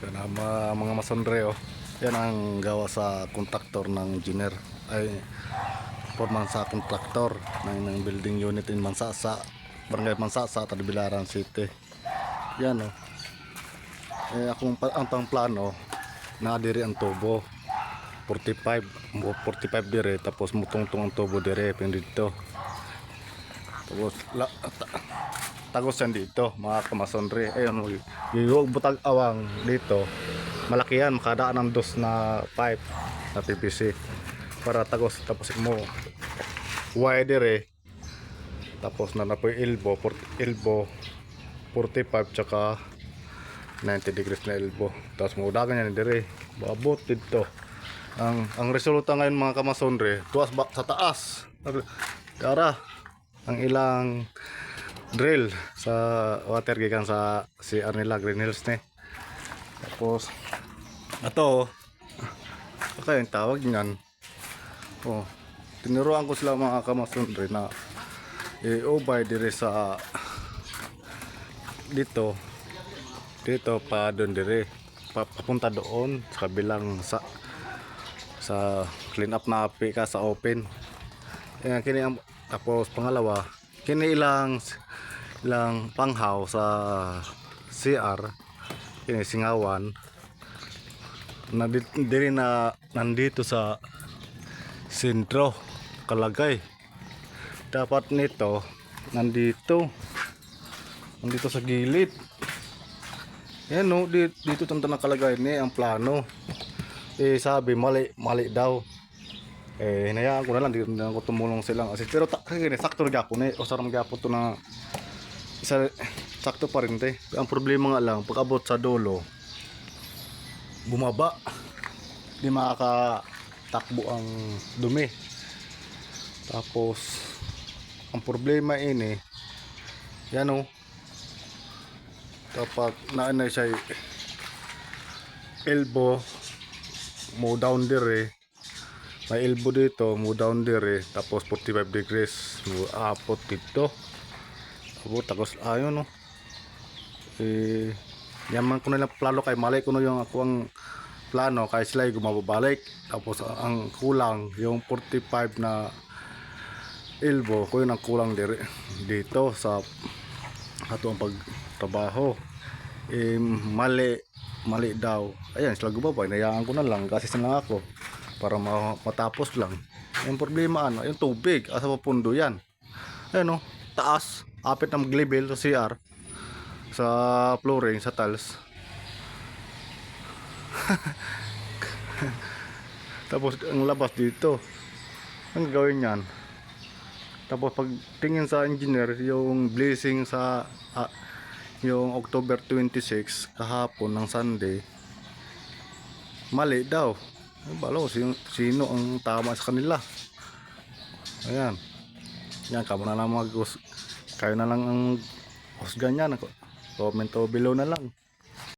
Yan ang mga masonre, oh. Yan ang gawa sa kontraktor ng engineer ay foreman sa kontraktor ng building unit in Mansasa, Barangay Mansasa, Tagbilaran City. Yan, oh. Ang pang plano na diri ang tubo 45 dire, tapos mutong-tong ang tubo dire dito. Tapos tagos yan dito, mga kamasonre. Ayun, yung butag awang dito malaki yan, makadaan ng dos na pipe na PVC para tagos. Tapos mo wire dire, tapos na po elbow 45 tsaka 90 degrees na elbow. Tapos mo dagan yan dire, babot dito. Ang resulta ngayon, mga kamasonre, tuwas ba sa taas kara ang ilang drill sa water gikan sa CR nila, Green Hills ni. Tapos ato okay yung tawag niyan, oh, tinuruan ko sila, mga kamasonre, na i-obay dire sa dito pa doon dire, papunta doon sa kabilang sa clean up na api ka sa open. Yan kini ang. Tapos pangalawa, kini ilang panghaw sa CR, kini singawan na diri na nandito sa sentro kalagay. Dapat nito nandito sa gilid. Yan, no, dito tanto nakalagay ni ang plano. Sabi mali daw. Hinayaan ko na lang, dito na ako tumulong silang assist. Pero sakto na gyapon o sarang gyapon to na isa, sakto pa rin te. Ang problema nga lang, pag abot sa dulo bumaba, di makakatakbo ang dumi. Tapos ang problema ini yan, o, kapag naanay siya elbow mo down dire, may elbow dito mo down dire, tapos 45 degrees mo apot dito. Tapos ayun, no, yaman ko na lang plano, kay malay ko no yung ako ang plano, kay sila gumabalik. Tapos ang kulang yung 45 na elbow ko, yun ang kulang dire dito sa atong pagtrabaho. Mali daw. Ayan, sila gumabay, nayaan ko na lang kasi sila ako para matapos lang. Yung problema yung tubig asa papundo yan. Ayun, no, taas, apit na mag-level sa CR, sa flooring, sa tiles. Tapos ang labas dito, ang gawin yan. Tapos pag tingin sa engineer, yung blessing sa yung October 26 kahapon ng Sunday, mali daw. Balo, sino ang tama sa kanila? Ayan. Yan, kayo na lang ang husgan yan. Comment below na lang.